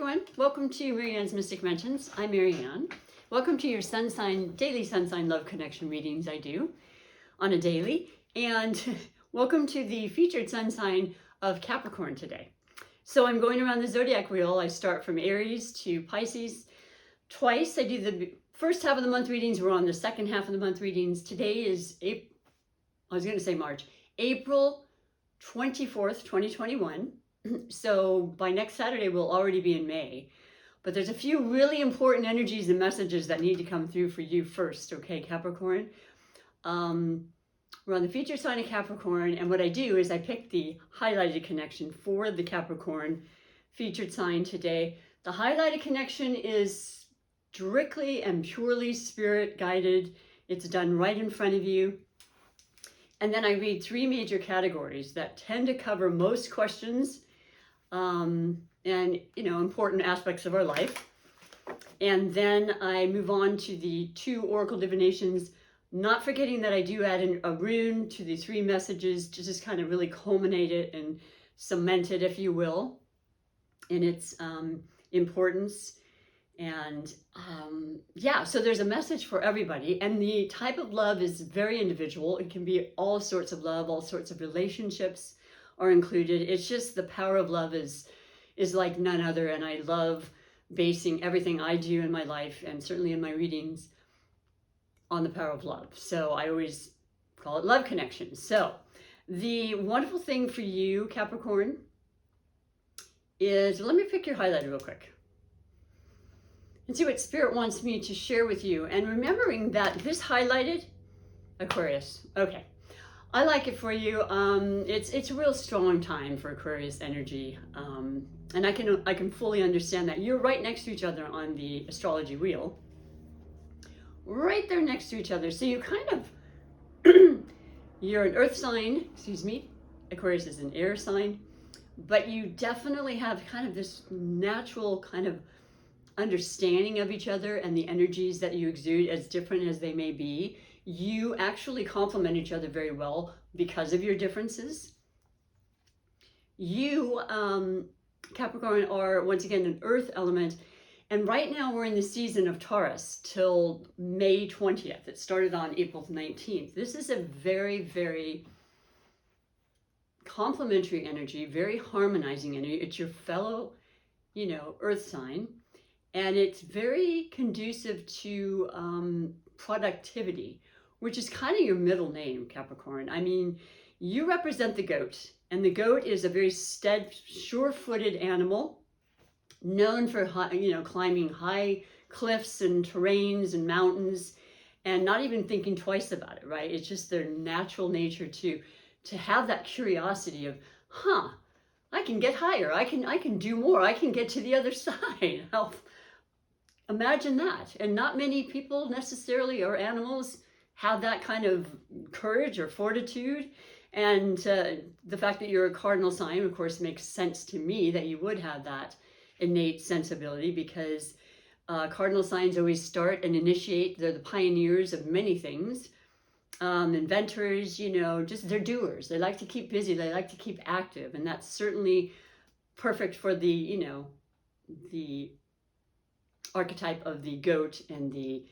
everyone, welcome to Marianne's Mystic Mentions. I'm Marianne. Welcome to your sun sign, daily sun sign love connection readings I do on a daily. And welcome to the featured sun sign of Capricorn today. So I'm going around the zodiac wheel. I start from Aries to Pisces twice. I do the first half of the month readings. We're on the second half of the month readings. Today is April 24th, 2021. So by next Saturday, we'll already be in May. But there's a few really important energies and messages that need to come through for you first, okay, Capricorn? We're on the featured sign of Capricorn, and what I do is I pick the highlighted connection for the Capricorn featured sign today. The highlighted connection is strictly and purely spirit guided. It's done right in front of you. And then I read three major categories that tend to cover most questions and, important aspects of our life. And then I move on to the two oracle divinations, not forgetting that I do add in a rune to the three messages to just kind of really culminate it and cement it, if you will, in its importance. And so there's a message for everybody, and the type of love is very individual. It can be all sorts of love, all sorts of relationships are included. It's just the power of love is like none other, and I love basing everything I do in my life and certainly in my readings on the power of love. So I always call it love connection. So the wonderful thing for you, Capricorn, is, let me pick your highlighter real quick and see what Spirit wants me to share with you. And remembering that this highlighted, Aquarius, okay, I like it for you. It's a real strong time for Aquarius energy, and I can fully understand that. You're right next to each other on the astrology wheel, right there next to each other. So you kind of, you're an earth sign, Aquarius is an air sign, but you definitely have kind of this natural kind of understanding of each other and the energies that you exude, as different as they may be. You actually complement each other very well because of your differences. You, Capricorn, are once again an earth element, and right now we're in the season of Taurus till May 20th. It started on April 19th. This is a very, very complementary energy, very harmonizing energy. It's your fellow, earth sign. And it's very conducive to productivity, which is kind of your middle name, Capricorn. I mean, you represent the goat, and the goat is a very sure-footed animal, known for climbing high cliffs and terrains and mountains, and not even thinking twice about it. Right? It's just their natural nature to have that curiosity of, I can get higher. I can do more. I can get to the other side. Imagine that. And not many people necessarily, or animals, have that kind of courage or fortitude. And the fact that you're a cardinal sign, of course, makes sense to me that you would have that innate sensibility, because cardinal signs always start and initiate. They're the pioneers of many things. Inventors, just they're doers. They like to keep busy. They like to keep active. And that's certainly perfect for the, the archetype of the goat and the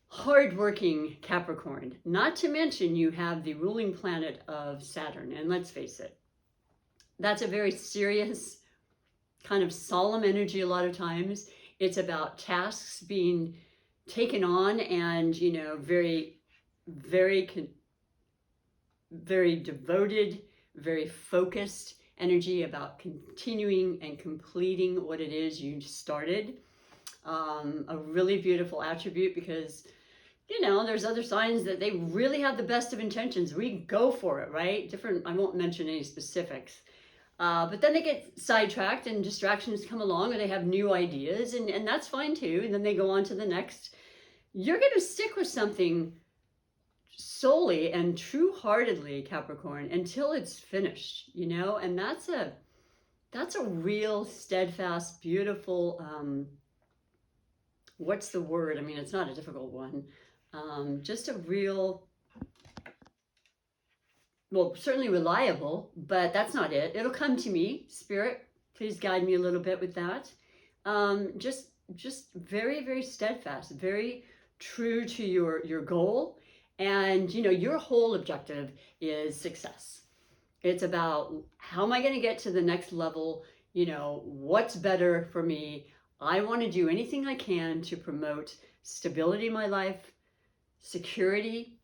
hardworking Capricorn. Not to mention you have the ruling planet of Saturn. And let's face it, that's a very serious, kind of solemn energy a lot of times. It's about tasks being taken on and, very, very, very devoted, very focused energy about continuing and completing what it is you started. A really beautiful attribute, because there's other signs that they really have the best of intentions. We go for it, right? I won't mention any specifics, but then they get sidetracked and distractions come along, or they have new ideas, and that's fine too. And then they go on to the next. You're going to stick with something solely and true-heartedly, Capricorn, until it's finished, and that's a real steadfast, beautiful, what's the word? I mean, it's not a difficult one. Just a real, well, certainly reliable, but that's not it. It'll come to me. Spirit, please guide me a little bit with that. just very, very steadfast, very true to your goal. And, you know, your whole objective is success. It's about how am I going to get to the next level? You know, what's better for me? I want to do anything I can to promote stability in my life, security,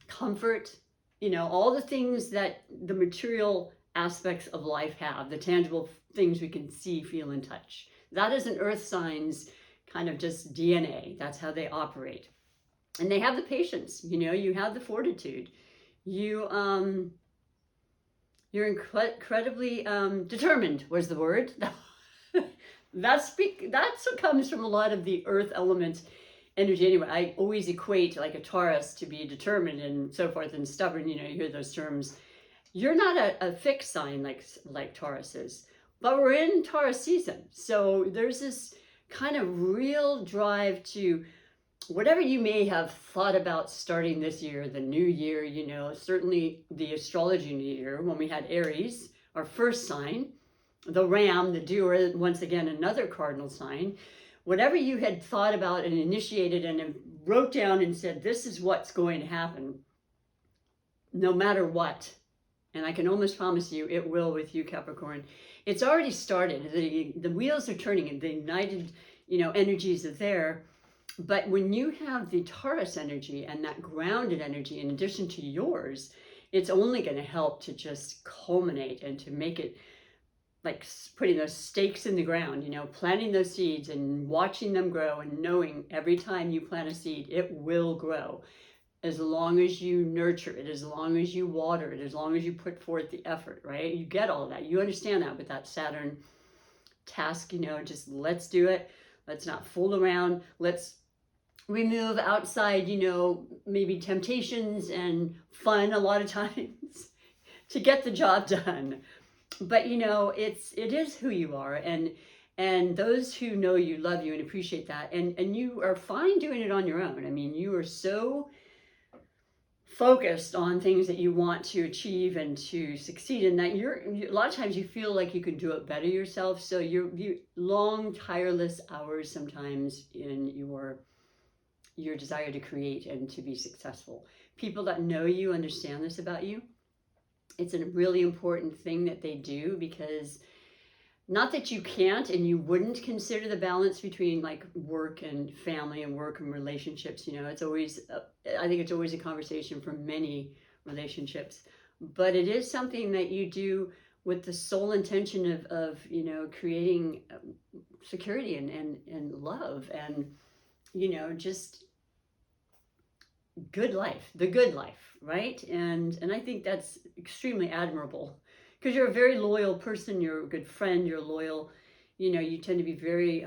comfort, you know, all the things that the material aspects of life have, the tangible things we can see, feel, and touch. That is an earth sign's kind of just DNA. That's how they operate. And they have the patience, you know, you have the fortitude. You're incredibly determined was the word. That's what comes from a lot of the earth element energy anyway. I always equate like a Taurus to be determined and so forth and stubborn, you know, you hear those terms. You're not a fixed sign like Taurus is, but we're in Taurus season. So there's this kind of real drive to whatever you may have thought about starting this year, the new year, you know, certainly the astrology new year when we had Aries, our first sign, the Ram, the doer, once again, another cardinal sign. Whatever you had thought about and initiated and wrote down and said, this is what's going to happen, no matter what. And I can almost promise you it will with you, Capricorn. It's already started. The wheels are turning and the ignited, you know, energies are there. But when you have the Taurus energy and that grounded energy in addition to yours, it's only going to help to just culminate and to make it like putting those stakes in the ground, you know, planting those seeds and watching them grow and knowing every time you plant a seed, it will grow. As long as you nurture it, as long as you water it, as long as you put forth the effort, right? You get all that. You understand that with that Saturn task, you know, just let's do it. Let's not fool around. Let's remove outside, you know, maybe temptations and fun a lot of times to get the job done. But you know, it is who you are, and those who know you love you and appreciate that, and you are fine doing it on your own. I mean, you are so focused on things that you want to achieve and to succeed in that a lot of times you feel like you can do it better yourself. So you long tireless hours sometimes in your desire to create and to be successful. People that know you understand this about you. It's a really important thing that they do, because not that you can't and you wouldn't consider the balance between like work and family and work and relationships. You know, it's always, I think it's always a conversation for many relationships, but it is something that you do with the sole intention of you know, creating security and love and, you know, just good life, the good life, right? And I think that's extremely admirable, because you're a very loyal person, you're a good friend, you're loyal, you know, you tend to be very,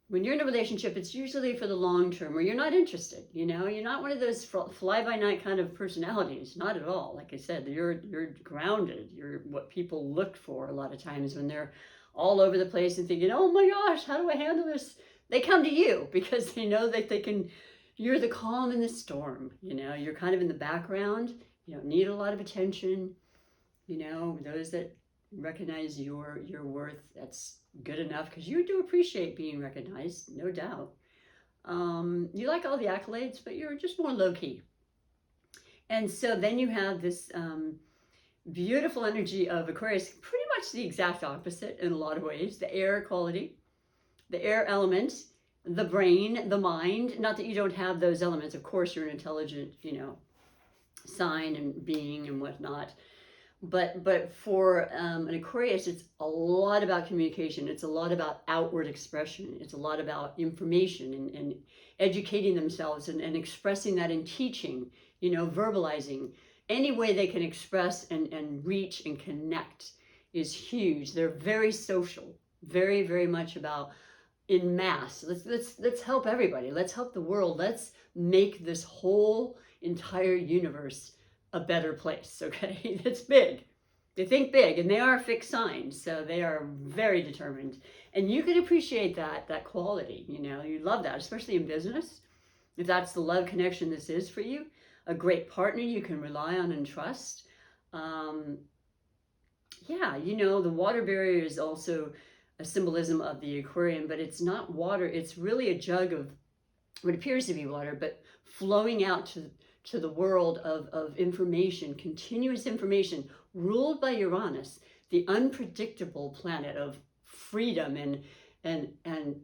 when you're in a relationship, it's usually for the long term, or you're not interested, you know, you're not one of those fly-by-night kind of personalities, not at all. Like I said, you're grounded, you're what people look for a lot of times when they're all over the place and thinking, oh my gosh, how do I handle this? They come to you because they know that they can. You're the calm in the storm, you know, you're kind of in the background, you don't need a lot of attention, you know, those that recognize your worth, that's good enough, because you do appreciate being recognized, no doubt. You like all the accolades, but you're just more low-key. And so then you have this beautiful energy of Aquarius, pretty much the exact opposite in a lot of ways, the air quality, the air element, the brain, the mind. Not that you don't have those elements. Of course, you're an intelligent, you know, sign and being and whatnot. But for an Aquarius, it's a lot about communication. It's a lot about outward expression. It's a lot about information and educating themselves and expressing that in teaching, you know, verbalizing. Any way they can express and reach and connect is huge. They're very social, very, very much about in mass. Let's help everybody. Let's help the world. Let's make this whole entire universe a better place. Okay, it's big. They think big, and they are fixed signs, so they are very determined. And you can appreciate that quality. You know, you love that, especially in business. If that's the love connection this is for you, a great partner you can rely on and trust. Yeah, you know, the water barrier is also a symbolism of the aquarium, but it's not water. It's really a jug of what appears to be water, but flowing out to the world of information, continuous information, ruled by Uranus, the unpredictable planet of freedom and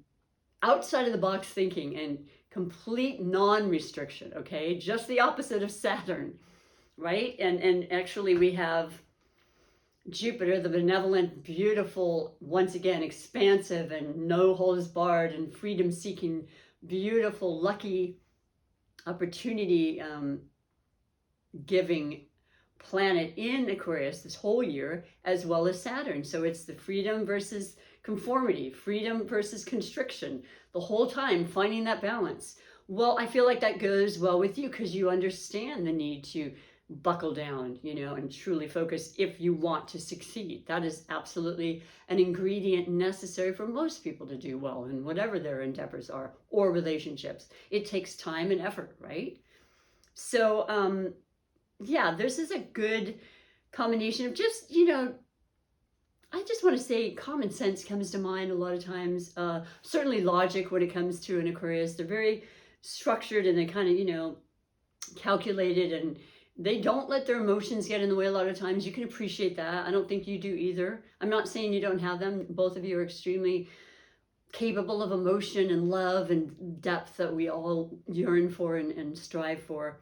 outside of the box thinking and complete non-restriction, okay? Just the opposite of Saturn, right? And actually we have Jupiter, the benevolent, beautiful, once again, expansive and no holds barred and freedom seeking, beautiful, lucky, opportunity giving planet in Aquarius this whole year, as well as Saturn. So it's the freedom versus conformity, freedom versus constriction, the whole time finding that balance. Well, I feel like that goes well with you because you understand the need to buckle down, you know, and truly focus if you want to succeed. That is absolutely an ingredient necessary for most people to do well in whatever their endeavors are or relationships. It takes time and effort, right? So, yeah, this is a good combination of just, you know, I just want to say common sense comes to mind a lot of times. Certainly logic when it comes to an Aquarius. They're very structured and they kind of, you know, calculated, and they don't let their emotions get in the way a lot of times. You can appreciate that. I don't think you do either. I'm not saying you don't have them. Both of you are extremely capable of emotion and love and depth that we all yearn for and strive for.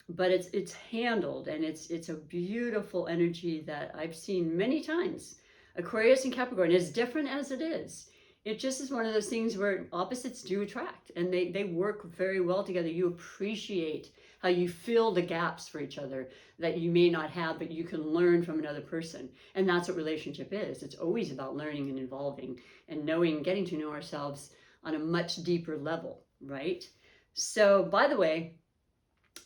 But it's handled, and it's a beautiful energy that I've seen many times. Aquarius and Capricorn, as different as it is, it just is one of those things where opposites do attract, and they work very well together. You appreciate how you fill the gaps for each other that you may not have, but you can learn from another person. And that's what relationship is. It's always about learning and evolving and knowing, getting to know ourselves on a much deeper level, right? So, by the way,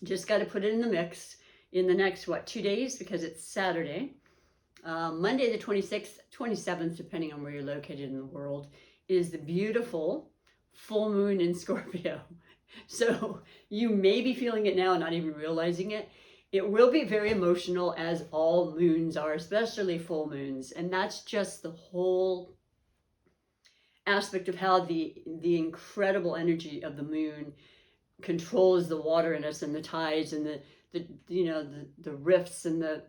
just got to put it in the mix in the next, 2 days, because it's Saturday. Monday the 26th, 27th, depending on where you're located in the world, is the beautiful full moon in Scorpio. So you may be feeling it now and not even realizing it. It will be very emotional, as all moons are, especially full moons. And that's just the whole aspect of how the incredible energy of the moon controls the water in us and the tides and the rifts and the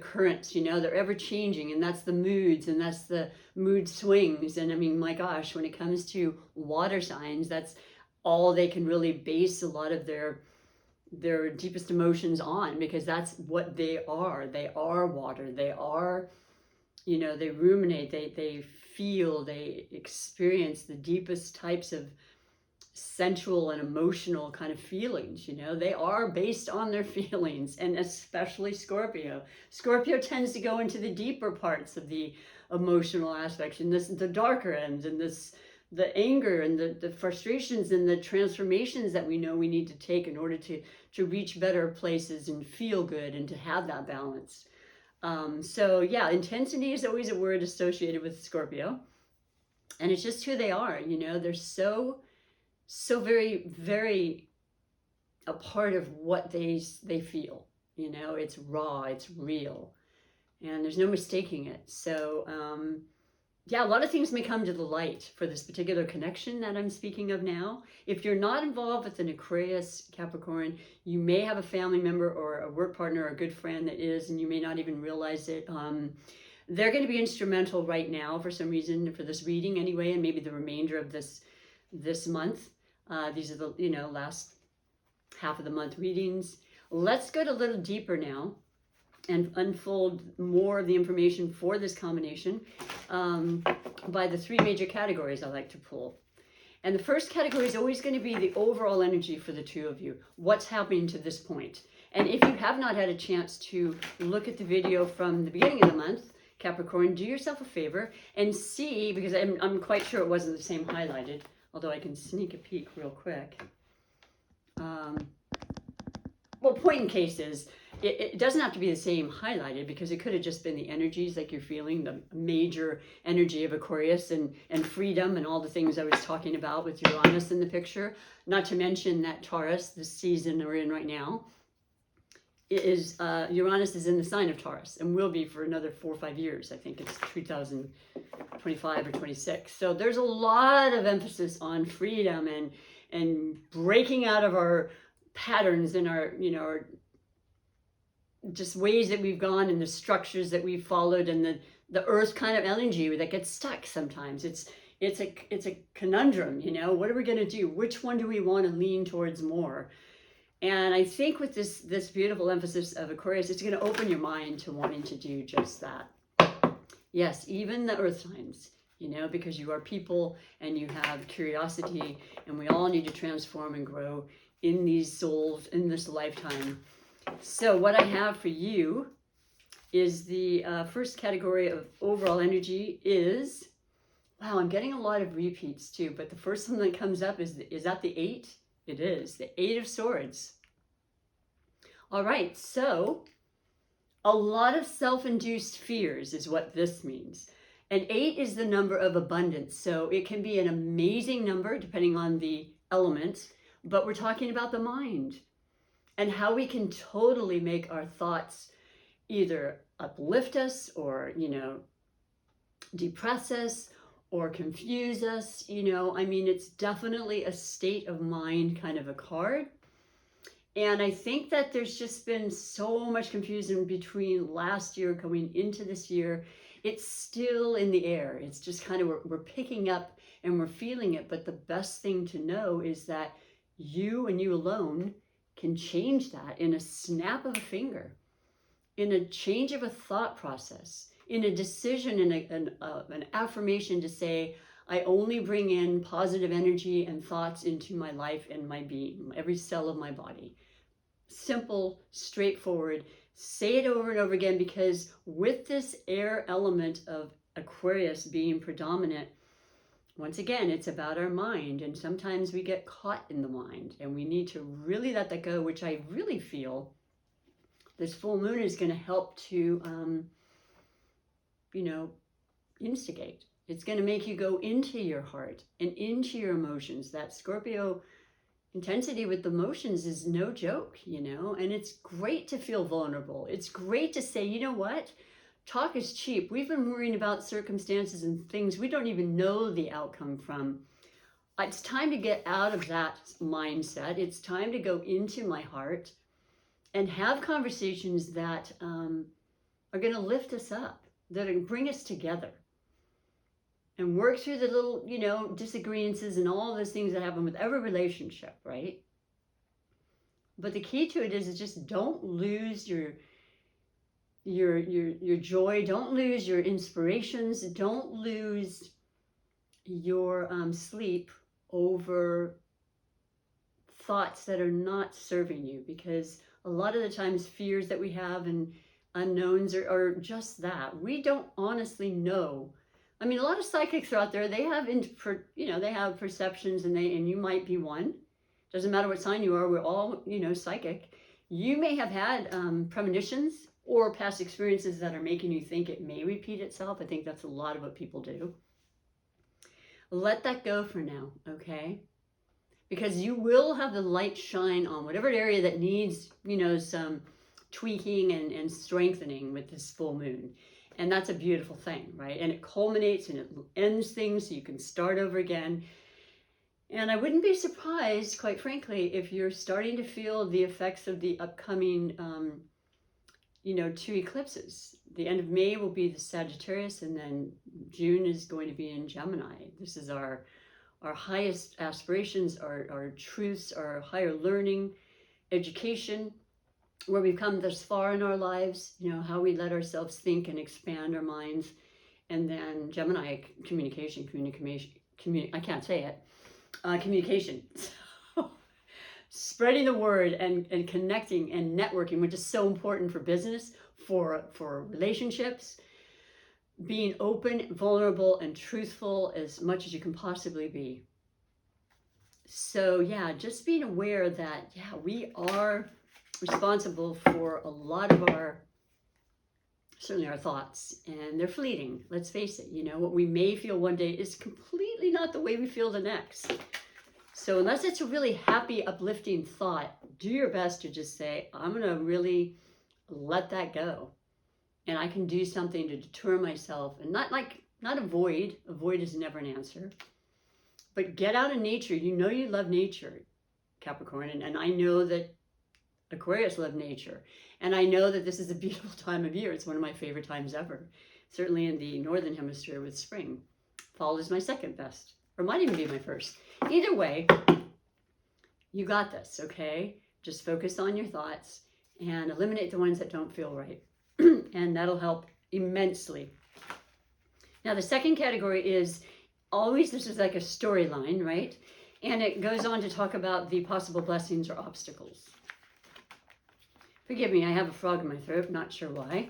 currents, you know, they're ever changing, and that's the moods, and that's the mood swings. And I mean, my gosh, when it comes to water signs, that's all they can really base a lot of their deepest emotions on, because that's what they are. They are water. They are, you know, they ruminate, they feel, they experience the deepest types of sensual and emotional kind of feelings. You know, they are based on their feelings, and especially Scorpio. Scorpio tends to go into the deeper parts of the emotional aspects, and the darker ends, and the anger and the frustrations and the transformations that we know we need to take in order to reach better places and feel good and to have that balance. So yeah, intensity is always a word associated with Scorpio, and it's just who they are. You know, they're so very, very a part of what they feel. You know, it's raw, it's real, and there's no mistaking it. So yeah, a lot of things may come to the light for this particular connection that I'm speaking of now. If you're not involved with an Aquarius Capricorn, you may have a family member or a work partner or a good friend that is, and you may not even realize it. They're going to be instrumental right now for some reason, for this reading anyway, and maybe the remainder of this month. These are the, you know, last half of the month readings. Let's go a little deeper now and unfold more of the information for this combination by the three major categories I like to pull. And the first category is always going to be the overall energy for the two of you. What's happening to this point? And if you have not had a chance to look at the video from the beginning of the month, Capricorn, do yourself a favor and see, because I'm quite sure it wasn't the same highlighted, although I can sneak a peek real quick. Well, point in case is, it doesn't have to be the same highlighted, because it could have just been the energies like you're feeling, the major energy of Aquarius and freedom and all the things I was talking about with Uranus in the picture. Not to mention that Taurus, the season we're in right now, Uranus is in the sign of Taurus and will be for another 4 or 5 years. I think it's 2025 or 26. So there's a lot of emphasis on freedom and breaking out of our patterns and our, our just ways that we've gone and the structures that we've followed, and the earth kind of energy that gets stuck sometimes. It's a conundrum, what are we going to do? Which one do we want to lean towards more? And I think with this beautiful emphasis of Aquarius, it's going to open your mind to wanting to do just that. Yes, even the earth signs, because you are people and you have curiosity, and we all need to transform and grow in these souls in this lifetime. So what I have for you is the first category of overall energy is, wow, I'm getting a lot of repeats too, but the first one that comes up is that the 8? It is the 8 of Swords. All right, so a lot of self-induced fears is what this means. And 8 is the number of abundance. So it can be an amazing number depending on the element, but we're talking about the mind and how we can totally make our thoughts either uplift us or, depress us or confuse us. It's definitely a state of mind kind of a card. And I think that there's just been so much confusion between last year going into this year. It's still in the air. It's just kind of, we're picking up and we're feeling it. But the best thing to know is that you and you alone can change that in a snap of a finger, in a change of a thought process, in a decision, in an affirmation to say, I only bring in positive energy and thoughts into my life and my being, every cell of my body. Simple, straightforward. Say it over and over again, because with this air element of Aquarius being predominant, once again, it's about our mind. And sometimes we get caught in the mind and we need to really let that go, which I really feel this full moon is going to help to, instigate. It's going to make you go into your heart and into your emotions. That Scorpio intensity with the emotions is no joke, and it's great to feel vulnerable. It's great to say, you know what? Talk is cheap. We've been worrying about circumstances and things we don't even know the outcome from. It's time to get out of that mindset. It's time to go into my heart and have conversations that are going to lift us up, that are going to bring us together, and work through the little, disagreements and all those things that happen with every relationship, right? But the key to it is just don't lose your joy, don't lose your inspirations, don't lose your sleep over thoughts that are not serving you, because a lot of the times fears that we have and unknowns are just that. We don't honestly know. A lot of psychics are out there. They have, they have perceptions, and you might be one. Doesn't matter what sign you are. We're all, psychic. You may have had premonitions or past experiences that are making you think it may repeat itself. I think that's a lot of what people do. Let that go for now, okay? Because you will have the light shine on whatever area that needs, some tweaking and strengthening with this full moon. And that's a beautiful thing, right? And it culminates and it ends things so you can start over again. And I wouldn't be surprised, quite frankly, if you're starting to feel the effects of the upcoming, 2 eclipses. The end of May will be the Sagittarius, and then June is going to be in Gemini. This is our highest aspirations, our truths, our higher learning, education, where we've come this far in our lives, how we let ourselves think and expand our minds. And then Gemini, communication. I can't say it. Communication. So, spreading the word and connecting and networking, which is so important for business, for relationships, being open, vulnerable, and truthful as much as you can possibly be. So yeah, just being aware that, we are responsible for a lot of certainly our thoughts, and they're fleeting. Let's face it, what we may feel one day is completely not the way we feel the next. So unless it's a really happy, uplifting thought, do your best to just say, I'm going to really let that go. And I can do something to deter myself and not avoid. Avoid is never an answer. But get out in nature. You know you love nature, Capricorn. And I know that Aquarius love nature. And I know that this is a beautiful time of year. It's one of my favorite times ever. Certainly in the northern hemisphere with spring. Fall is my second best. Or might even be my first. Either way, you got this, okay? Just focus on your thoughts and eliminate the ones that don't feel right. And that'll help immensely. Now, the second category is always, this is like a storyline, right? And it goes on to talk about the possible blessings or obstacles. Forgive me, I have a frog in my throat, not sure why.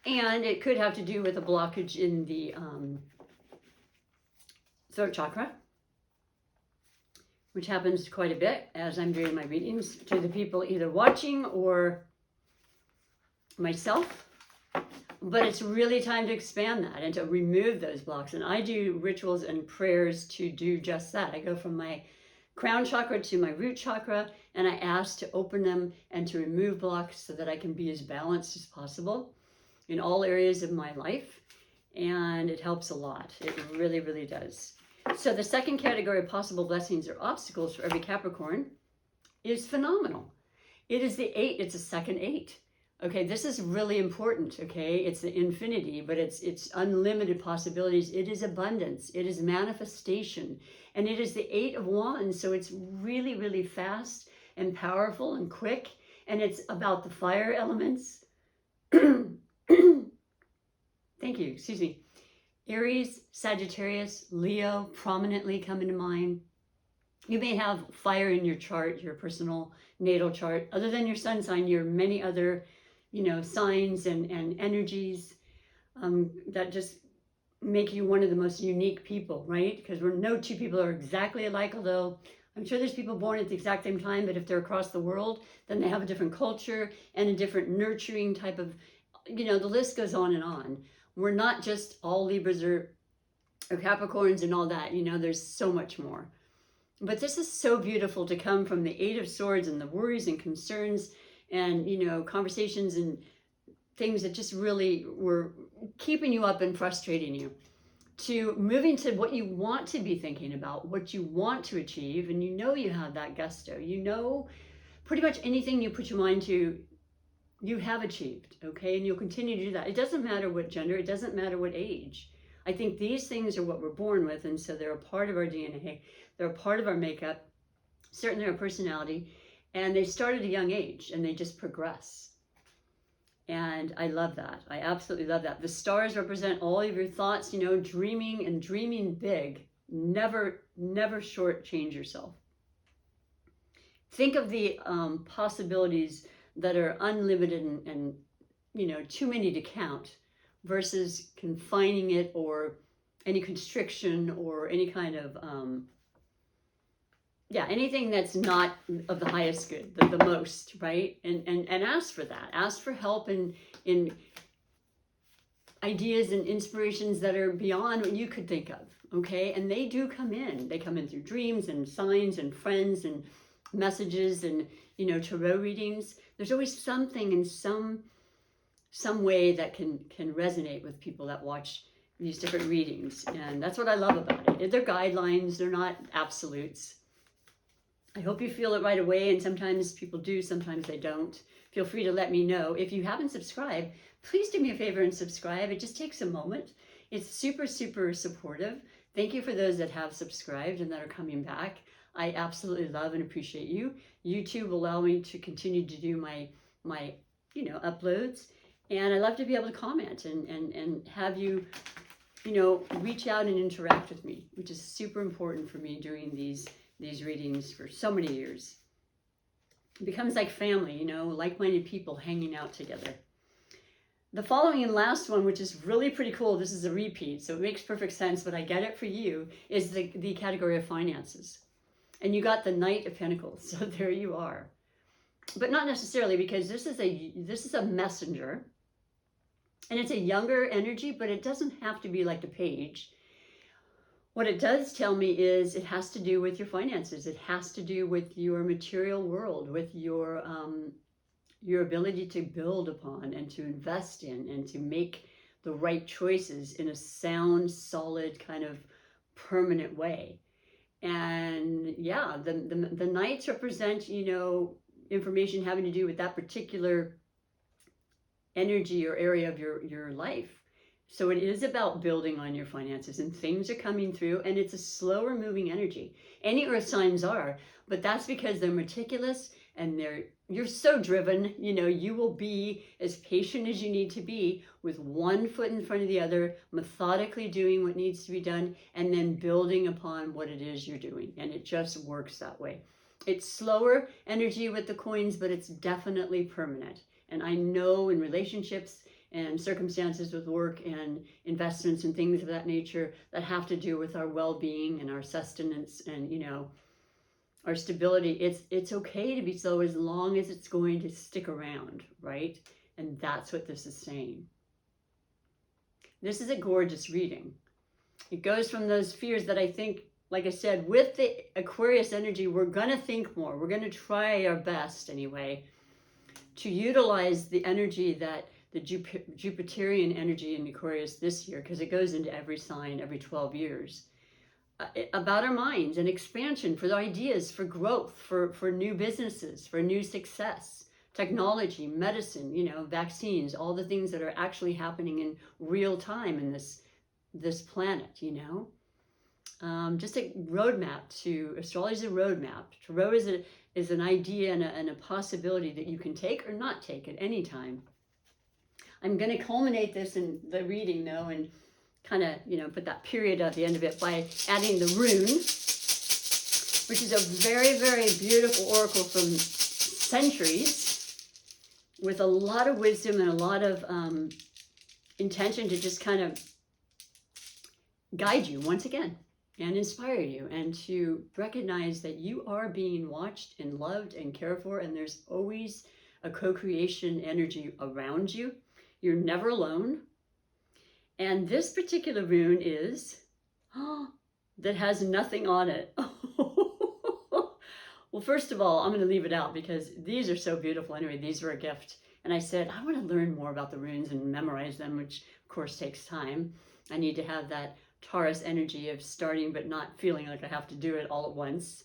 And it could have to do with a blockage in the throat chakra, which happens quite a bit as I'm doing my readings to the people either watching or myself. But it's really time to expand that and to remove those blocks. And I do rituals and prayers to do just that. I go from my crown chakra to my root chakra, and I ask to open them and to remove blocks so that I can be as balanced as possible in all areas of my life. And it helps a lot. It really, really does. So the second category of possible blessings or obstacles for every Capricorn is phenomenal. It is the 8. It's a second 8. Okay, this is really important, okay? It's the infinity, but it's unlimited possibilities. It is abundance. It is manifestation. And it is the 8 of Wands, so it's really, really fast and powerful and quick. And it's about the fire elements. Thank you, excuse me. Aries, Sagittarius, Leo prominently come into mind. You may have fire in your chart, your personal natal chart. Other than your sun sign, your many other, signs and energies that just make you one of the most unique people, right? Because no two people are exactly alike, although I'm sure there's people born at the exact same time, but if they're across the world, then they have a different culture and a different nurturing type of, the list goes on and on. We're not just all Libras or Capricorns and all that, there's so much more. But this is so beautiful to come from the 8 of Swords and the worries and concerns and, conversations and things that just really were keeping you up and frustrating you, to moving to what you want to be thinking about, what you want to achieve, and you have that gusto. Pretty much anything you put your mind to, you have achieved, okay? And you'll continue to do that. It doesn't matter what gender, it doesn't matter what age. I think these things are what we're born with, and so they're a part of our DNA, they're a part of our makeup, certainly our personality, and they start at a young age, and they just progress. And I love that. I absolutely love that. The stars represent all of your thoughts, dreaming and dreaming big. Never shortchange yourself. Think of the possibilities that are unlimited and too many to count, versus confining it or any constriction or any kind of anything that's not of the highest good, the most, right? And ask for that. Ask for help in ideas and inspirations that are beyond what you could think of, okay? And they do come in. They come in through dreams and signs and friends and messages and tarot readings. There's always something in some way that can resonate with people that watch these different readings, and that's what I love about it. They're guidelines, they're not absolutes. I hope you feel it right away, and sometimes people do, sometimes they don't. Feel free to let me know. If you haven't subscribed, please do me a favor and subscribe. It just takes a moment. It's super, super supportive. Thank you for those that have subscribed and that are coming back. I absolutely love and appreciate you. YouTube will allow me to continue to do my uploads. And I love to be able to comment and have you, reach out and interact with me, which is super important for me doing these readings for so many years. It becomes like family, like-minded people hanging out together. The following and last one, which is really pretty cool, this is a repeat, so it makes perfect sense, but I get it for you, is the category of finances. And you got the Knight of Pentacles, so there you are. But not necessarily, because this is a messenger, and it's a younger energy, but it doesn't have to be like the page. What it does tell me is it has to do with your finances. It has to do with your material world, with your ability to build upon and to invest in and to make the right choices in a sound, solid, kind of permanent way. And yeah, the knights represent, information having to do with that particular energy or area of your life. So it is about building on your finances, and things are coming through, and it's a slower moving energy. Any earth signs are, but that's because they're meticulous and you're so driven. You will be as patient as you need to be, with one foot in front of the other, methodically doing what needs to be done, and then building upon what it is you're doing. And it just works that way. It's slower energy with the coins, but it's definitely permanent. And I know in relationships and circumstances with work and investments and things of that nature that have to do with our well-being and our sustenance and our stability, it's okay to be slow as long as it's going to stick around, right? And that's what this is saying. This is a gorgeous reading. It goes from those fears that I think, like I said, with the Aquarius energy, we're gonna think more. We're gonna try our best anyway to utilize the energy that the Jupiterian energy in Aquarius this year, because it goes into every sign every 12 years, about our minds and expansion, for the ideas, for growth, for new businesses, for new success, technology, medicine, vaccines, all the things that are actually happening in real time in this planet, just a roadmap to astrology is a roadmap. Tarot is an idea and a possibility that you can take or not take at any time. I'm going to culminate this in the reading, though, and kind of, put that period at the end of it by adding the rune, which is a very, very beautiful oracle from centuries, with a lot of wisdom and a lot of intention to just kind of guide you once again and inspire you, and to recognize that you are being watched and loved and cared for, and there's always a co-creation energy around you. You're never alone. And this particular rune is, that has nothing on it. Well, first of all, I'm going to leave it out because these are so beautiful. Anyway, these were a gift. And I said, I want to learn more about the runes and memorize them, which of course takes time. I need to have that Taurus energy of starting but not feeling like I have to do it all at once,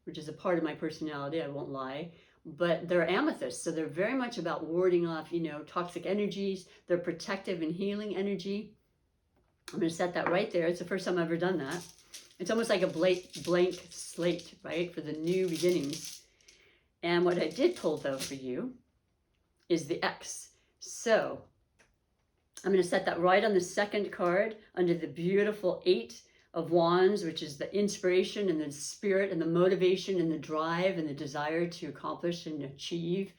which is a part of my personality, I won't lie. But they're amethysts, so they're very much about warding off, toxic energies. They're protective and healing energy. I'm going to set that right there. It's the first time I've ever done that. It's almost like a blank slate, right, for the new beginnings. And what I did pull, though, for you is the X. So I'm going to set that right on the second card under the beautiful 8 of Wands, which is the inspiration and the spirit and the motivation and the drive and the desire to accomplish and achieve,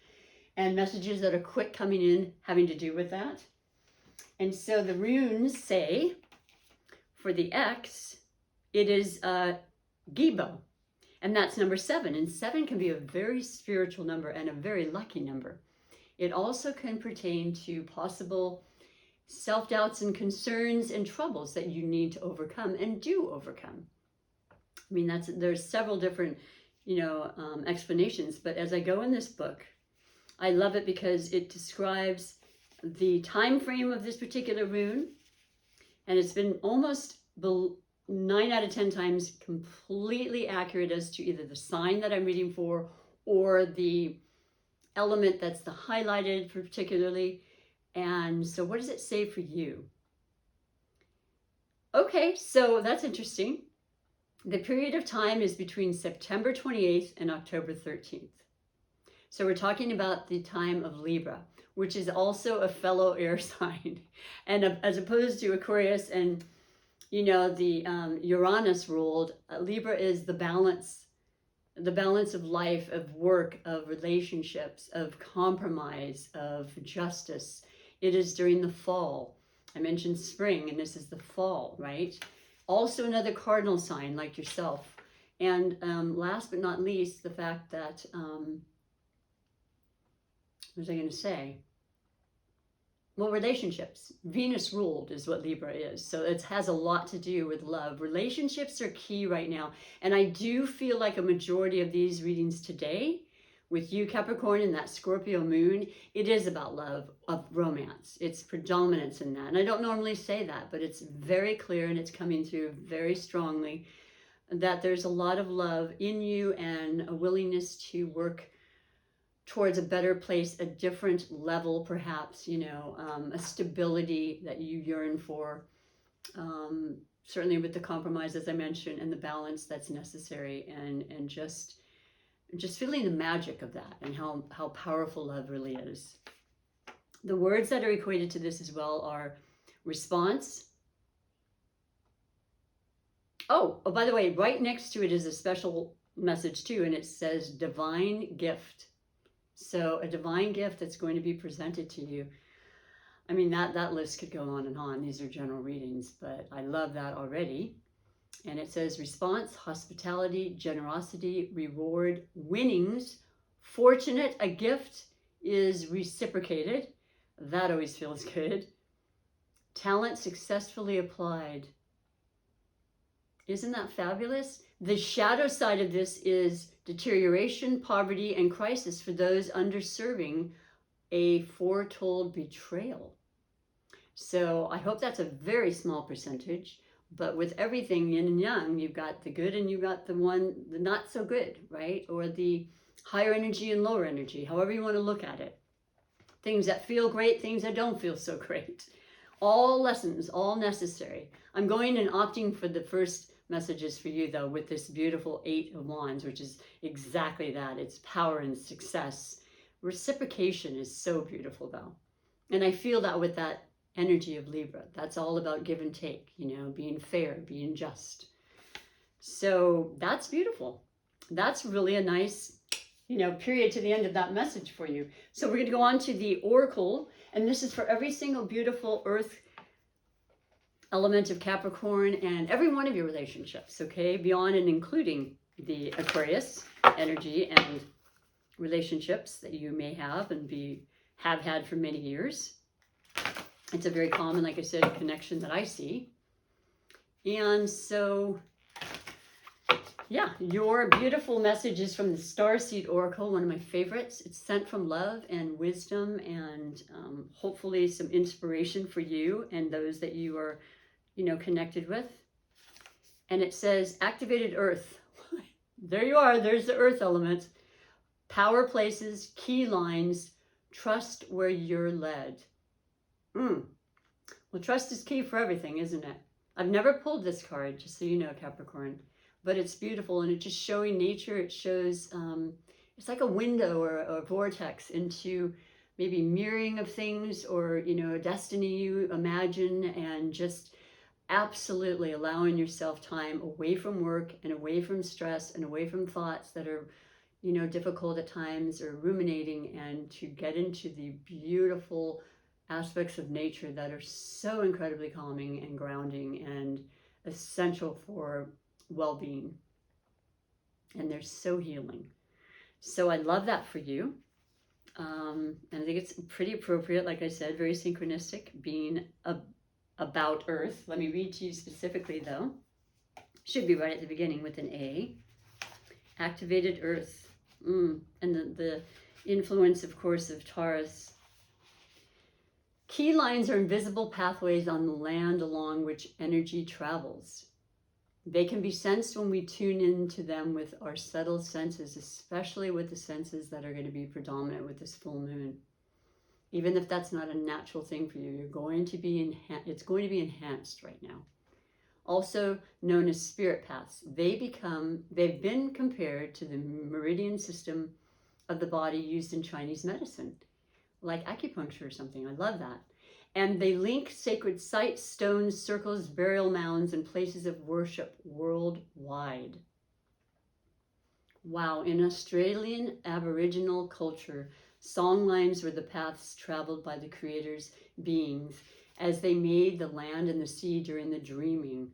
and messages that are quick coming in having to do with that. And so the runes say, for the X, it is Gibo, and that's number 7. And 7 can be a very spiritual number and a very lucky number. It also can pertain to possible self-doubts and concerns and troubles that you need to overcome and do overcome. I mean, there's several different, explanations, but as I go in this book, I love it because it describes the time frame of this particular rune, and it's been almost 9 out of 10 times completely accurate as to either the sign that I'm reading for or the element that's the highlighted particularly. And so what does it say for you? Okay, so that's interesting. The period of time is between September 28th and October 13th. So we're talking about the time of Libra, which is also a fellow air sign. And as opposed to Aquarius and, the Uranus ruled, Libra is the balance of life, of work, of relationships, of compromise, of justice. It is during the fall. I mentioned spring, and this is the fall, right? Also another cardinal sign like yourself. And last but not least, the fact that, what was I going to say? Well, relationships. Venus ruled is what Libra is. So it has a lot to do with love. Relationships are key right now. And I do feel like a majority of these readings today, with you, Capricorn, and that Scorpio moon, it is about love, of romance. It's predominance in that. And I don't normally say that, but it's very clear and it's coming through very strongly that there's a lot of love in you and a willingness to work towards a better place, a different level, perhaps, you know, a stability that you yearn for. Certainly with the compromise, as I mentioned, and the balance that's necessary, and just feeling the magic of that and how powerful love really is. The words that are equated to this as well are response. Oh, by the way, right next to it is a special message too, and it says divine gift. So a divine gift that's going to be presented to you. I mean, that list could go on and on. These are general readings, but I love that already. And it says response, hospitality, generosity, reward, winnings, fortunate. A gift is reciprocated. That always feels good. Talent successfully applied. Isn't that fabulous? The shadow side of this is deterioration, poverty, and crisis for those underserving, a foretold betrayal. So I hope that's a very small percentage, but with everything yin and yang, you've got the good and you've got the not so good, right? Or the higher energy and lower energy, however you want to look at it. Things that feel great, things that don't feel so great. All lessons, all necessary. I'm going and opting for the first messages for you, though, with this beautiful 8 of Wands, which is exactly that. It's power and success. Reciprocation is so beautiful, though. And I feel that with that energy of Libra. That's all about give and take, you know, being fair, being just. So that's beautiful. That's really a nice, you know, period to the end of that message for you. So we're going to go on to the Oracle, and this is for every single beautiful Earth element of Capricorn and every one of your relationships, okay, beyond and including the Aquarius energy and relationships that you may have and have had for many years. It's a very common, like I said, connection that I see. And so, yeah, your beautiful message is from the Starseed Oracle, one of my favorites. It's sent from love and wisdom and hopefully some inspiration for you and those that you are, you know, connected with. And it says, activated Earth. There you are. There's the Earth element. Power places, key lines, trust where you're led. Well, trust is key for everything, isn't it? I've never pulled this card, just so you know, Capricorn, but it's beautiful, and it's just showing nature. It shows, it's like a window or a vortex into maybe mirroring of things, or, you know, a destiny you imagine, and just absolutely allowing yourself time away from work and away from stress and away from thoughts that are, you know, difficult at times, or ruminating, and to get into the beautiful aspects of nature that are so incredibly calming and grounding and essential for well-being. And they're so healing. So I love that for you. And I think it's pretty appropriate, like I said, very synchronistic, being about Earth. Let me read to you specifically, though. Should be right at the beginning with an A. Activated Earth. And the influence, of course, of Taurus. Key lines are invisible pathways on the land along which energy travels. They can be sensed when we tune into them with our subtle senses, especially with the senses that are going to be predominant with this full moon. Even if that's not a natural thing for you, it's going to be enhanced right now. Also known as spirit paths. They've been compared to the meridian system of the body used in Chinese medicine, like acupuncture or something. I love that. And they link sacred sites, stones, circles, burial mounds, and places of worship worldwide. Wow, in Australian Aboriginal culture, songlines were the paths traveled by the Creator's beings as they made the land and the sea during the dreaming.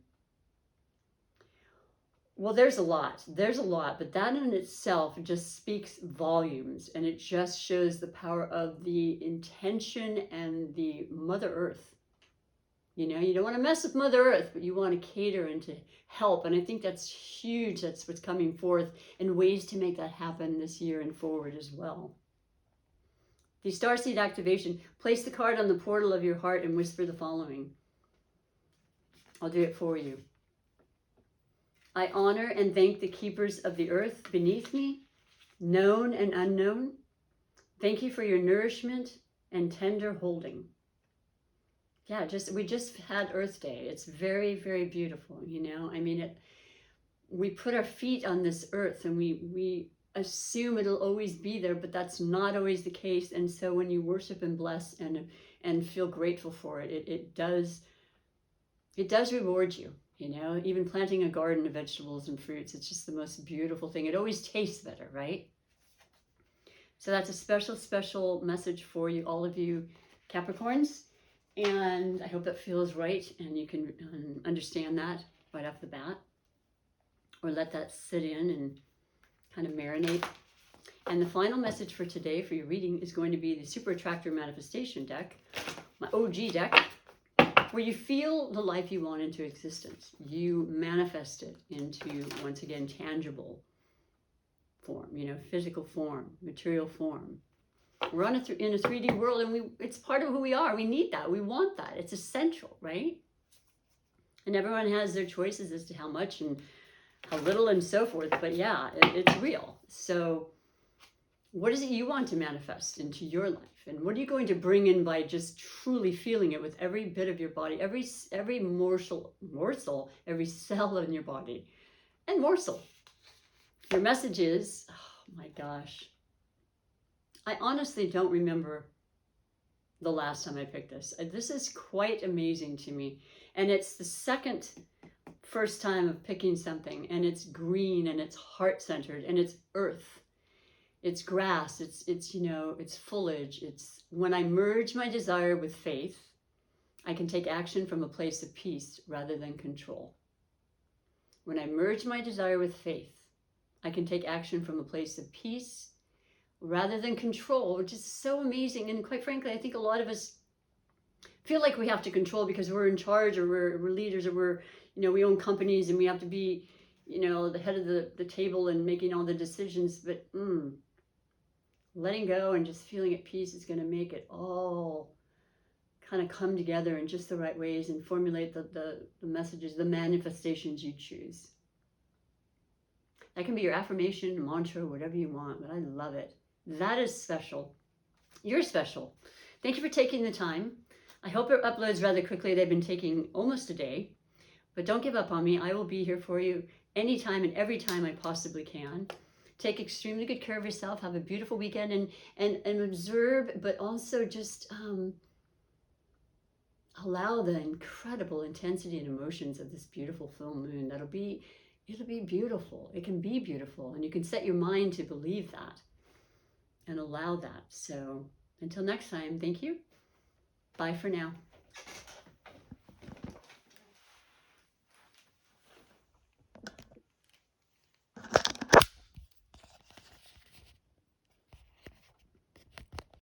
Well, there's a lot. There's a lot, but that in itself just speaks volumes, and it just shows the power of the intention and the Mother Earth. You know, you don't want to mess with Mother Earth, but you want to cater and to help. And I think that's huge. That's what's coming forth, and ways to make that happen this year and forward as well. The starseed activation, place the card on the portal of your heart and whisper the following. I'll do it for you. I honor and thank the keepers of the earth beneath me, known and unknown. Thank you for your nourishment and tender holding. Yeah, we just had Earth Day. It's very, very beautiful, you know. I mean, we put our feet on this earth and we assume it'll always be there, but that's not always the case. And so when you worship and bless and feel grateful for it, it does reward you. You know, even planting a garden of vegetables and fruits, it's just the most beautiful thing. It always tastes better, right? So that's a special, special message for you, all of you Capricorns. And I hope that feels right and you can understand that right off the bat. Or let that sit in and kind of marinate. And the final message for today for your reading is going to be the Super Attractor Manifestation deck, my OG deck, where you feel the life you want into existence. You manifest it into, once again, tangible form, you know, physical form, material form. We're in a 3D world, and it's part of who we are. We need that. We want that. It's essential, right? And everyone has their choices as to how much and how little and so forth. But yeah, it's real. So what is it you want to manifest into your life? And what are you going to bring in by just truly feeling it with every bit of your body, every morsel, every cell in your body, and morsel? Your message is, oh my gosh, I honestly don't remember the last time I picked this. This is quite amazing to me. And it's the first time of picking something, and it's green and it's heart-centered and it's earth. It's grass, it's you know, it's foliage. It's when I merge my desire with faith, I can take action from a place of peace rather than control. When I merge my desire with faith, I can take action from a place of peace rather than control, which is so amazing. And quite frankly, I think a lot of us feel like we have to control because we're in charge, or we're leaders, or we own companies and we have to be, the head of the table and making all the decisions. But letting go and just feeling at peace is going to make it all kind of come together in just the right ways and formulate the messages, the manifestations you choose. That can be your affirmation, mantra, whatever you want, but I love it. That is special. You're special. Thank you for taking the time. I hope it uploads rather quickly. They've been taking almost a day, but don't give up on me. I will be here for you anytime and every time I possibly can. Take extremely good care of yourself. Have a beautiful weekend and observe, but also just allow the incredible intensity and emotions of this beautiful full moon. It'll be beautiful. It can be beautiful, and you can set your mind to believe that and allow that. So until next time, thank you. Bye for now.